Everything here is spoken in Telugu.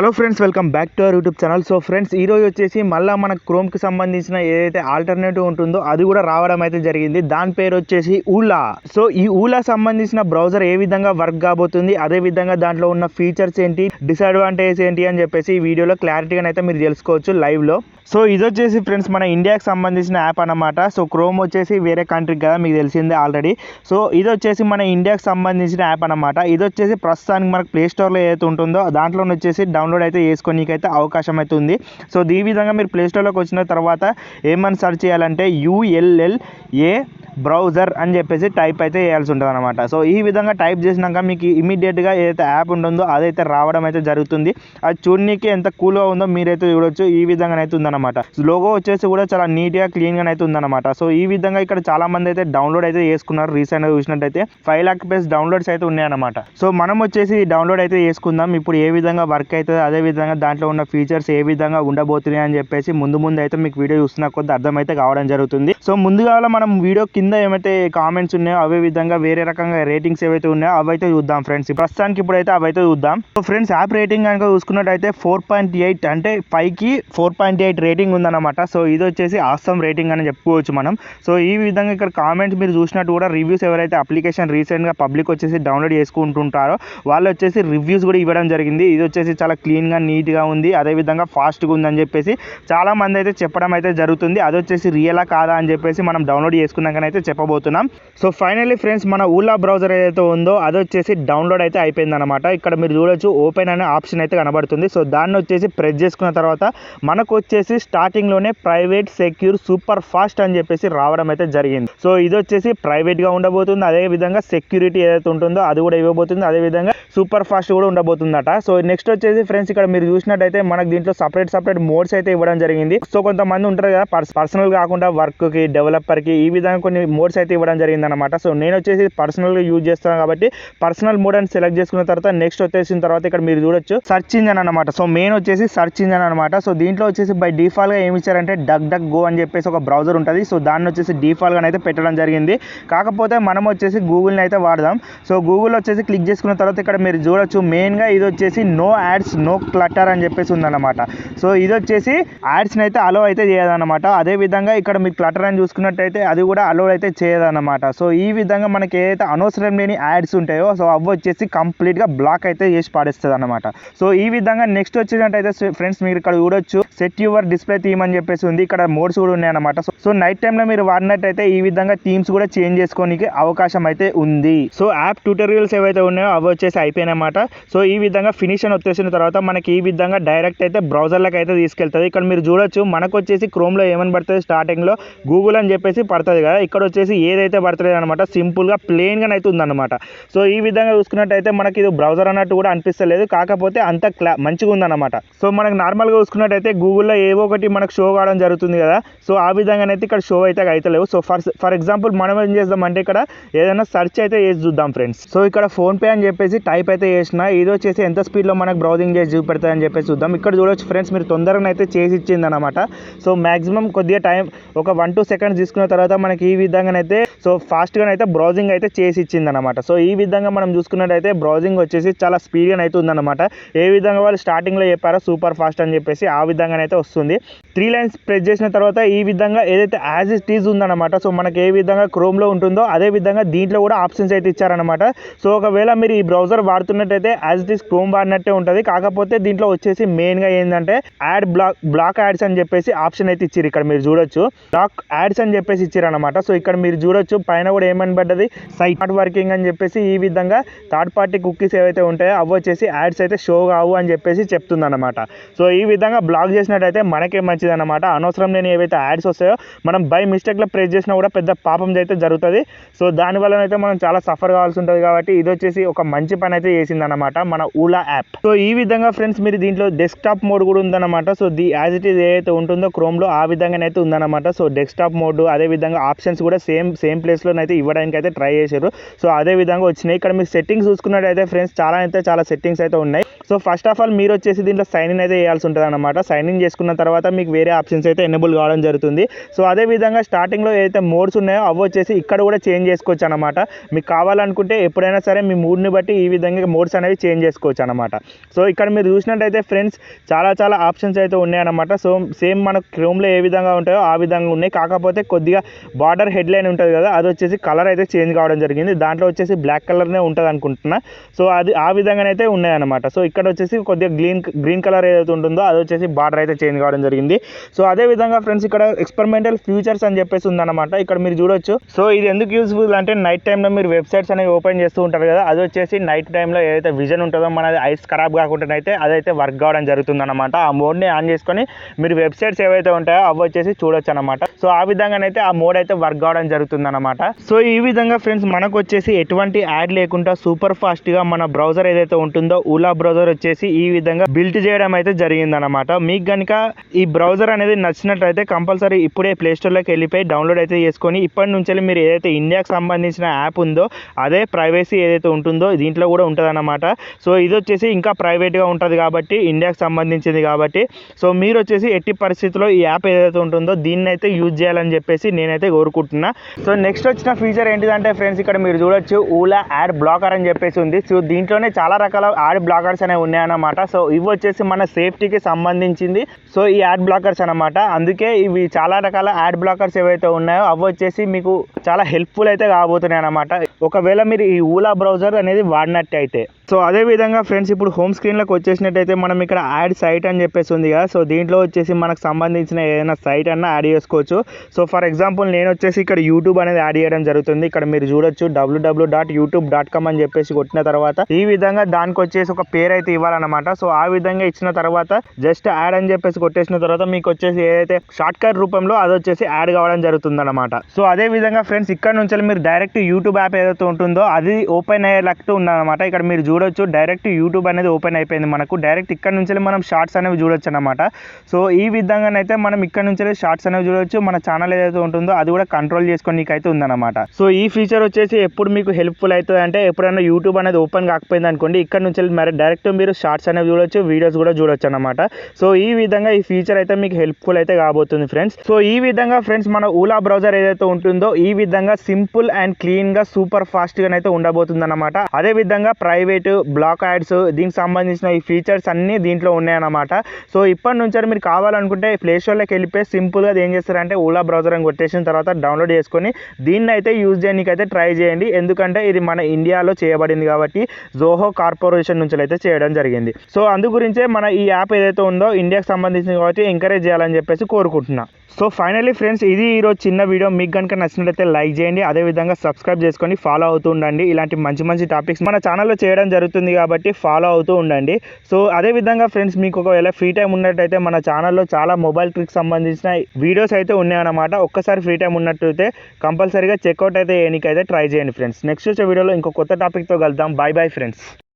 Hello friends, welcome back to our YouTube channel. So friends, ఈరోజు వచ్చేసి మళ్ళీ మన క్రోమ్కి సంబంధించిన ఏదైతే ఆల్టర్నేటివ్ ఉంటుందో అది కూడా రావడం అయితే జరిగింది. దాని పేరు వచ్చేసి ఊలా. సో ఈ ఊలా సంబంధించిన బ్రౌజర్ ఏ విధంగా వర్క్ కాబోతుంది, అదే విధంగా దాంట్లో ఉన్న ఫీచర్స్ ఏంటి, డిసడ్వాంటేజ్ ఏంటి అని చెప్పేసి ఈ వీడియోలో క్లారిటీగా అయితే మీరు తెలుసుకోవచ్చు లైవ్లో. సో ఇది వచ్చేసి ఫ్రెండ్స్ మన ఇండియాకి సంబంధించిన యాప్ అన్నమాట. సో క్రోమ్ వచ్చేసి వేరే కంట్రీకి కదా, మీకు తెలిసిందే ఆల్రెడీ. సో ఇది వచ్చేసి మన ఇండియాకి సంబంధించిన యాప్ అన్నమాట. ఇది వచ్చేసి ప్రస్తుతానికి మనకు ప్లే స్టోర్లో ఏదైతే ఉంటుందో దాంట్లో వచ్చేసి డౌన్లోడ్ అయితే చేసుకోనీకైతే అవకాశం అయితే ఉంది. సో ఈ విధంగా మీరు ప్లే స్టోర్లోకి వచ్చిన తర్వాత ఏమని సెర్చ్ చేయాలంటే ULLA బ్రౌజర్ అని చెప్పేసి టైప్ అయితే చేయాల్సి ఉంటుంది అనమాట. సో ఈ విధంగా టైప్ చేసినాక మీకు ఇమీడియట్గా ఏదైతే యాప్ ఉంటుందో అదైతే రావడం అయితే జరుగుతుంది. అది చూడడానికి ఎంత కూల్గా ఉందో మీరైతే చూడొచ్చు. ఈ విధంగా అయితే ఉందన్నమాట. లోగో వచ్చేసి కూడా చాలా నీట్గా క్లీన్గా అయితే ఉందన్నమాట. సో ఈ విధంగా ఇక్కడ చాలా మంది అయితే డౌన్లోడ్ అయితే చేసుకున్నారు. రీసెంట్గా చూసినట్టయితే 5 lakh ప్లస్ డౌన్లోడ్స్ అయితే ఉన్నాయన్నమాట. సో మనం వచ్చేసి డౌన్లోడ్ అయితే చేసుకుందాం. ఇప్పుడు ఏ విధంగా వర్క్ అవుతుంది, అదే విధంగా దాంట్లో ఉన్న ఫీచర్స్ ఏ విధంగా ఉండబోతున్నాయి అని చెప్పేసి ముందు అయితే మీకు వీడియో చూస్తున్న కొద్ది అర్థమైతే కావడం జరుగుతుంది. సో ముందుగా మనం వీడియో కింద ఏమైతే కామెంట్స్ ఉన్నాయో అవే విధంగా వేరే రకంగా రేటింగ్స్ ఏవైతే ఉన్నాయో అవైతే చూద్దాం ఫ్రెండ్స్. ప్రస్తుతానికి ఇప్పుడైతే అవైతే చూద్దాం. సో ఫ్రెండ్స్, యాప్ రేటింగ్ కనుక చూసుకున్నట్టయితే 4.8 అంటే 5కి 4.8 రేటింగ్ ఉందన్నమాట. సో ఇది వచ్చేసి ఆసమ్ రేటింగ్ అని చెప్పుకోవచ్చు మనం. సో ఈ విధంగా ఇక్కడ కామెంట్స్ మీరు చూసినట్టు కూడా రివ్యూస్ ఎవరైతే అప్లికేషన్ రీసెంట్గా పబ్లిక్ వచ్చేసి డౌన్లోడ్ చేసుకుంటుంటారో వాళ్ళు వచ్చేసి రివ్యూస్ కూడా ఇవ్వడం జరిగింది. ఇది వచ్చేసి చాలా క్లీన్గా నీట్గా ఉంది, అదేవిధంగా ఫాస్ట్గా ఉందని చెప్పేసి చాలా మంది అయితే చెప్పడం అయితే జరుగుతుంది. అది వచ్చేసి రియలా కాదా అని చెప్పేసి మనం డౌన్లోడ్ చేసుకున్నాకనైతే చెప్పబోతున్నాం. సో ఫైనల్లీ ఫ్రెండ్స్, మన ఊలా బ్రౌజర్ ఏదైతే ఉందో అది వచ్చేసి డౌన్లోడ్ అయితే అయిపోయింది అనమాట. ఇక్కడ మీరు చూడొచ్చు ఓపెన్ అనే ఆప్షన్ అయితే కనబడుతుంది. సో దాన్ని వచ్చేసి ప్రెస్ చేసుకున్న తర్వాత మనకు వచ్చేసి స్టార్టింగ్లోనే ప్రైవేట్, సెక్యూర్, సూపర్ ఫాస్ట్ అని చెప్పేసి రావడం అయితే జరిగింది. సో ఇది వచ్చేసి ప్రైవేట్గా ఉండబోతుంది, అదే విధంగా సెక్యూరిటీ ఏదైతే ఉంటుందో అది కూడా ఇవ్వబోతుంది, అదే విధంగా సూపర్ ఫాస్ట్ కూడా ఉండబోతుందట. సో నెక్స్ట్ వచ్చేసి ఫ్రెండ్స్, ఇక్కడ మీరు చూసినట్టయితే మనకు దీంట్లో సపరేట్ మోడ్స్ అయితే ఇవ్వడం జరిగింది. సో కొంతమంది ఉంటారు కదా పర్సనల్ కాకుండా వర్క్కి, డెవలపర్కి ఈ విధంగా కొన్ని మోడ్స్ అయితే ఇవ్వడం జరిగింది అనమాట. సో నేను వచ్చేసి పర్సనల్గా యూజ్ చేస్తాను కాబట్టి పర్సనల్ మోడ్ అని సెలెక్ట్ చేసుకున్న తర్వాత నెక్స్ట్ వచ్చేసిన తర్వాత ఇక్కడ మీరు చూడొచ్చు సర్చ్ ఇంజన్ అనమాట. సో మెయిన్ వచ్చేసి సర్చ్ ఇంజన్ అనమాట. సో దీంట్లో వచ్చేసి బై డిఫాల్ట్గా ఏమి ఇచ్చారంటే డక్ గో అని చెప్పేసి ఒక బ్రౌజర్ ఉంటుంది. సో దాన్ని వచ్చేసి డిఫాల్ట్గా అయితే పెట్టడం జరిగింది. కాకపోతే మనం వచ్చేసి గూగుల్ని అయితే వాడదాం. సో గూగుల్ వచ్చేసి క్లిక్ చేసుకున్న తర్వాత ఇక్కడ మీరు చూడొచ్చు మెయిన్గా ఇది వచ్చేసి నో యాడ్స్, నో క్లటర్ అని చెప్పేసి ఉందన్నమాట. సో ఇది వచ్చేసి యాడ్స్ని అయితే అలో అయితే చేయదన్నమాట. అదే విధంగా ఇక్కడ మీరు క్లటర్ అని చూసుకున్నట్టయితే అది కూడా అలో అయితే చేయదన్నమాట. సో ఈ విధంగా మనకి ఏదైతే అనవసరం లేని యాడ్స్ ఉంటాయో సో అవి వచ్చేసి కంప్లీట్గా బ్లాక్ అయితే చేసి పాడేస్తుంది అనమాట. సో ఈ విధంగా నెక్స్ట్ వచ్చినట్టయితే ఫ్రెండ్స్ మీరు ఇక్కడ చూడొచ్చు సెట్ యువర్ డిస్ప్లే థీమ్ అని చెప్పేసి ఉంది. ఇక్కడ మోడ్స్ కూడా ఉన్నాయన్నమాట. సో నైట్ టైంలో మీరు వాడినట్టయితే ఈ విధంగా థీమ్స్ కూడా చేంజ్ చేసుకోనికి అవకాశం అయితే ఉంది. సో యాప్ ట్యూటోరియల్స్ ఏవైతే ఉన్నాయో అవి వచ్చేసి అయిపోయినమాట. సో ఈ విధంగా ఫినిష్ అని వచ్చేసిన తర్వాత మనకి ఈ విధంగా డైరెక్ట్ అయితే బ్రౌజర్లకు అయితే తీసుకెళ్తుంది. ఇక్కడ మీరు చూడొచ్చు మనకు వచ్చేసి క్రోమ్లో ఏమని పడుతుంది, స్టార్టింగ్లో గూగుల్ అని చెప్పేసి పడుతుంది కదా, ఇక్కడ వచ్చేసి ఏదైతే పడుతుంది అనమాట సింపుల్గా ప్లెయిన్గా అయితే ఉందన్నమాట. సో ఈ విధంగా చూసుకున్నట్టయితే మనకి ఇది బ్రౌజర్ అన్నట్టు కూడా అనిపిస్తలేదు, కాకపోతే అంత మంచిగా ఉందన్నమాట. సో మనకు నార్మల్గా చూసుకున్నట్టయితే గూగుల్లో ఏవో ఒకటి మనకు షో కావడం జరుగుతుంది కదా, సో ఆ విధంగానైతే ఇక్కడ షో అయితే అవుతలేవు. సో ఫర్ ఎగ్జాంపుల్ మనం ఏం చేద్దామంటే ఇక్కడ ఏదైనా సెర్చ్ అయితే చేసి చూద్దాం ఫ్రెండ్స్. సో ఇక్కడ ఫోన్పే అని చెప్పేసి టైప్ అయితే చేసిన, ఇది వచ్చేసి ఎంత స్పీడ్లో మనకు బ్రౌజింగ్ చేసి చూపెడతాయి అని చెప్పేసి చూద్దాం. ఇక్కడ చూడొచ్చు ఫ్రెండ్స్, మీరు తొందరగా అయితే చేసి ఇచ్చింది అనమాట. సో మాక్సిమం కొద్దిగా టైం ఒక 1-2 seconds తీసుకున్న తర్వాత మనకి ఈ విధంగానైతే సో ఫాస్ట్గా అయితే బ్రౌజింగ్ అయితే చేసి ఇచ్చింది అనమాట. సో ఈ విధంగా మనం చూసుకున్నట్టయితే బ్రౌజింగ్ వచ్చేసి చాలా స్పీడ్గా అయితే ఉందన్నమాట. ఏ విధంగా వాళ్ళు స్టార్టింగ్లో చెప్పారో సూపర్ ఫాస్ట్ అని చెప్పేసి ఆ విధంగానైతే వస్తుంది. 3 lines ప్రెస్ చేసిన తర్వాత ఈ విధంగా ఏదైతే యాజ్ ఇట్ ఈజ్ ఉందన్నమాట. సో మనకి ఏ విధంగా క్రోమ్లో ఉంటుందో అదే విధంగా దీంట్లో కూడా ఆప్షన్స్ అయితే ఇచ్చారనమాట. సో ఒకవేళ మీరు ఈ బ్రౌజర్ వాడుతున్నట్టయితే యాజ్ ఇట్ ఈజ్ క్రోమ్ వాడినట్టే ఉంటుంది, కాకపోతే దీంట్లో వచ్చేసి మెయిన్గా ఏంటంటే యాడ్ బ్లాక్ యాడ్స్ అని చెప్పేసి ఆప్షన్ అయితే ఇచ్చారు. ఇక్కడ మీరు చూడొచ్చు బ్లాక్ యాడ్స్ అని చెప్పేసి ఇచ్చారనమాట. సో ఇక్కడ మీరు చూడొచ్చు పైన కూడా ఏమని పడ్డది సైట్ నాట్ వర్కింగ్ అని చెప్పేసి ఈ విధంగా థర్డ్ పార్టీ కుకీస్ ఏవైతే ఉంటాయో అవి వచ్చేసి యాడ్స్ అయితే షో కావు అని చెప్పేసి చెప్తుంది అనమాట. సో ఈ విధంగా బ్లాక్ చేసినట్టయితే మనకే మంచిది అనమాట. అనవసరం లేని ఏవైతే యాడ్స్ వస్తాయో మనం బై మిస్టేక్లో ప్రెస్ చేసినా కూడా పెద్ద పాపం అయితే జరుగుతుంది. సో దానివల్ల అయితే మనం చాలా సఫర్ కావాల్సి ఉంటుంది. కాబట్టి ఇది వచ్చేసి ఒక మంచి పని అయితే చేసింది అనమాట మన ఊలా యాప్. సో ఈ విధంగా ఫ్రెండ్స్ మీరు దీంట్లో డెస్క్టాప్ మోడ్ కూడా ఉందన్నమాట. సో యాజ్ ఇట్ ఈజ్ ఏదైతే ఉంటుందో క్రోమ్లో ఆ విధంగానైతే ఉందన్నమాట. సో డెస్క్టాప్ మోడ్ అదే విధంగా ఆప్షన్స్ కూడా సేమ్ సేమ్ ప్లేస్లోనైతే ఇవ్వడానికి అయితే ట్రై చేశారు. సో అదే విధంగా వచ్చినాయి. ఇక్కడ మీరు సెట్టింగ్స్ చూసుకున్నట్టయితే ఫ్రెండ్స్ చాలా సెట్టింగ్స్ అయితే ఉన్నాయి. సో ఫస్ట్ ఆఫ్ ఆల్ మీరు వచ్చేసి దీంట్లో సైన్ ఇన్ అయితే చేయాల్సి ఉంటుంది అనమాట. సైన్ ఇన్ చేసుకున్న తర్వాత మీకు వేరే ఆప్షన్స్ అయితే ఎనేబుల్ కావడం జరుగుతుంది. సో అదే విధంగా స్టార్టింగ్లో ఏదైతే మోడ్స్ ఉన్నాయో అవి వచ్చేసి ఇక్కడ కూడా చేంజ్ చేసుకోవచ్చు అనమాట. మీకు కావాలనుకుంటే ఎప్పుడైనా సరే మీ మూడ్ని బట్టి ఈ విధంగా మోడ్స్ అనేవి చేంజ్ చేసుకోవచ్చు అనమాట. సో ఇక్కడ మీరు చూసినట్టయితే ఫ్రెండ్స్ చాలా ఆప్షన్స్ అయితే ఉన్నాయన్నమాట. సో సేమ్ మన క్రోమ్లో ఏ విధంగా ఉంటాయో ఆ విధంగా ఉన్నాయి. కాకపోతే కొద్దిగా బార్డర్ హెడ్లైన్ ఉంటుంది కదా, అది వచ్చేసి కలర్ అయితే చేంజ్ కావడం జరిగింది. దాంట్లో వచ్చేసి బ్లాక్ కలర్నే ఉంటుంది అనుకుంటున్నా. సో అది ఆ విధంగానైతే ఉన్నాయన్నమాట. సో ఇక్కడ వచ్చేసి కొద్దిగా గ్రీన్ కలర్ ఏదైతే ఉంటుందో అది వచ్చేసి బార్డర్ అయితే చేంజ్ కావడం జరిగింది. సో అదే విధంగా ఫ్రెండ్స్ ఇక్కడ ఎక్స్పెరిమెంటల్ ఫ్యూచర్స్ అని చెప్పేసి ఉందన్నమాట. ఇక్కడ మీరు చూడొచ్చు. సో ఇది ఎందుకు యూస్ఫుల్ అంటే నైట్ టైంలో మీరు వెబ్సైట్స్ అనేవి ఓపెన్ చేస్తూ ఉంటారు కదా, అది వచ్చేసి నైట్ టైంలో ఏదైతే విజన్ ఉంటుందో మనది ఐస్ ఖరాబ్ కాకుండా అయితే అదైతే వర్క్ కావడం జరుగుతుంది అనమాట. ఆ మోడ్ని ఆన్ చేసుకొని మీరు వెబ్సైట్స్ ఏవైతే ఉంటాయో అవి వచ్చేసి చూడొచ్చు అనమాట. సో ఆ విధంగానైతే ఆ మోడ్ అయితే వర్క్ కావడం జరుగుతుంది అనమాట. సో ఈ విధంగా ఫ్రెండ్స్ మనకు వచ్చేసి ఎటువంటి యాడ్ లేకుండా సూపర్ ఫాస్ట్గా మన బ్రౌజర్ ఏదైతే ఉంటుందో ఊలా బ్రౌజర్ వచ్చేసి ఈ విధంగా బిల్డ్ చేయడం అయితే జరిగిందనమాట. మీకు కనుక ఈ బ్రౌజర్ అనేది నచ్చినట్లయితే కంపల్సరీ ఇప్పుడే ప్లే స్టోర్లోకి వెళ్ళిపోయి డౌన్లోడ్ అయితే చేసుకొని ఇప్పటి నుంచి మీరు ఏదైతే ఇండియాకి సంబంధించిన యాప్ ఉందో అదే ప్రైవసీ ఏదైతే ఉంటుందో దీంట్లో కూడా ఉంటుంది అనమాట. సో ఇది వచ్చేసి ఇంకా ప్రైవేట్గా ఉంటుంది కాబట్టి ఇండియాకి సంబంధించింది కాబట్టి సో మీరు వచ్చేసి ఎట్టి పరిస్థితుల్లో ఈ యాప్ ఏదైతే ఉంటుందో దీన్ని అయితే యూజ్ చేయాలని చెప్పేసి నేనైతే కోరుకుంటున్నా. సో నెక్స్ట్ వచ్చిన ఫీచర్ ఏంటిదంటే ఫ్రెండ్స్ ఇక్కడ మీరు చూడొచ్చు ఊలా యాడ్ బ్లాకర్ అని చెప్పేసి ఉంది. సో దీంట్లోనే చాలా రకాల యాడ్ బ్లాకర్స్ అనేవి ఉన్నాయన్నమాట. సో ఇవి వచ్చేసి మన సేఫ్టీకి సంబంధించింది. సో ఈ యాడ్ బ్లాకర్స్ అనమాట. అందుకే ఇవి చాలా రకాల యాడ్ బ్లాకర్స్ ఏవైతే ఉన్నాయో అవి వచ్చేసి మీకు చాలా హెల్ప్ఫుల్ అయితే కాబోతున్నాయి అనమాట ఒకవేళ మీరు ఈ ఊలా బ్రౌజర్ అనేది వాడినట్టయితే. సో అదే విధంగా ఫ్రెండ్స్ ఇప్పుడు హోమ్ స్క్రీన్లోకి వచ్చేసినట్టయితే మనం ఇక్కడ యాడ్ సైట్ అని చెప్పేసి ఉంది కదా. సో దీంట్లో వచ్చేసి మనకు సంబంధించిన ఏదైనా సైట్ అన్న యాడ్ చేసుకోవచ్చు. సో ఫర్ ఎగ్జాంపుల్ నేను వచ్చేసి ఇక్కడ యూట్యూబ్ అనేది యాడ్ చేయడం జరుగుతుంది. ఇక్కడ మీరు చూడొచ్చు www.youtube.com అని చెప్పేసి కొట్టిన తర్వాత ఈ విధంగా దానికి వచ్చేసి ఒక పేరు అయితే ఇవ్వాలన్నమాట. సో ఆ విధంగా ఇచ్చిన తర్వాత జస్ట్ యాడ్ అని చెప్పేసి కొట్టేసిన తర్వాత మీకు వచ్చేసి ఏదైతే షార్ట్ కట్ రూపంలో అది వచ్చేసి యాడ్ కావడం జరుగుతుంది అనమాట. సో అదే విధంగా ఫ్రెండ్స్ ఇక్కడ నుంచి మీరు డైరెక్ట్ యూట్యూబ్ యాప్ ఏదైతే ఉంటుందో అది ఓపెన్ అయ్యేటట్టు ఉందన్నమాట. ఇక్కడ మీరు చూడొచ్చు డైరెక్ట్ యూట్యూబ్ అనేది ఓపెన్ అయిపోయింది మనకు. డైరెక్ట్ ఇక్కడ నుంచి మనం షార్ట్స్ అనేవి చూడొచ్చు అనమాట. సో ఈ విధంగానైతే మనం ఇక్కడ నుంచి షార్ట్స్ అనేవి చూడొచ్చు. మన ఛానల్ ఏదైతే ఉంటుందో అది కూడా కంట్రోల్ చేసుకోనికి అయితే ఉందన్నమాట. సో ఈ ఫీచర్ వచ్చేసి ఎప్పుడు మీకు హెల్ప్ఫుల్ అవుతుంది అంటే ఎప్పుడైనా యూట్యూబ్ అనేది ఓపెన్ కాకపోయింది అనుకోండి, ఇక్కడ నుంచి మరి డైరెక్ట్ మీరు షార్ట్స్ అనేవి చూడొచ్చు, వీడియోస్ కూడా చూడొచ్చు అనమాట. సో ఈ విధంగా ఈ ఫీచర్ అయితే మీకు హెల్ప్ఫుల్ అయితే కాబోతుంది ఫ్రెండ్స్. సో ఈ విధంగా ఫ్రెండ్స్ మన ఊలా బ్రౌజర్ ఏదైతే ఉంటుందో ఈ విధంగా సింపుల్ అండ్ క్లీన్ గా సూపర్ ఫాస్ట్ గా అయితే ఉండబోతుంది అనమాట. అదే విధంగా ప్రైవేట్ బ్లాక్ యాడ్స్ దీనికి సంబంధించిన ఈ ఫీచర్స్ అన్ని దీంట్లో ఉన్నాయన్నమాట. సో ఇప్పటి నుంచి మీరు కావాలనుకుంటే ప్లే స్టోర్లోకి వెళ్ళిపోయి సింపుల్ గా ఏం చేస్తారంటే ఊలా బ్రౌజర్ అని కొట్టేసిన తర్వాత డౌన్లోడ్ చేసుకొని దీన్ని అయితే యూజ్ చేయడానికి అయితే ట్రై చేయండి. ఎందుకంటే ఇది మన ఇండియాలో చేయబడింది కాబట్టి జోహో కార్పొరేషన్ నుంచి అయితే చేయడం జరిగింది. సో అందు గురించే మన ఈ యాప్ ఏదైతే ఉందో ఇండియాకి సంబంధించింది కాబట్టి ఎంకరేజ్ చేయాలని చెప్పేసి కోరుకుంటున్నా. సో ఫైనల్లీ ఫ్రెండ్స్ ఇది ఈరోజు చిన్న వీడియో. మీకు కనుక నచ్చినట్లయితే లైక్ చేయండి, అదేవిధంగా సబ్స్క్రైబ్ చేసుకొని ఫాలో అవుతూ ఉండండి. ఇలాంటి మంచి టాపిక్స్ మన ఛానల్లో చేయడం జరుగుతుంది కాబట్టి ఫాలో అవుతూ ఉండండి. సో అదేవిధంగా ఫ్రెండ్స్ మీకు ఒకవేళ ఫ్రీ టైం ఉన్నట్టయితే మన ఛానల్లో చాలా మొబైల్ ట్రిక్స్ సంబంధించిన వీడియోస్ అయితే ఉన్నాయన్నమాట. ఒక్కసారి ఫ్రీ టైం ఉన్నట్టయితే కంపల్సరీగా చెక్అవుట్ అయితే చేయడానికి అయితే ట్రై చేయండి ఫ్రెండ్స్. నెక్స్ట్ వచ్చే వీడియోలో ఇంకో కొత్త టాపిక్తో కలుద్దాం. Bye friends.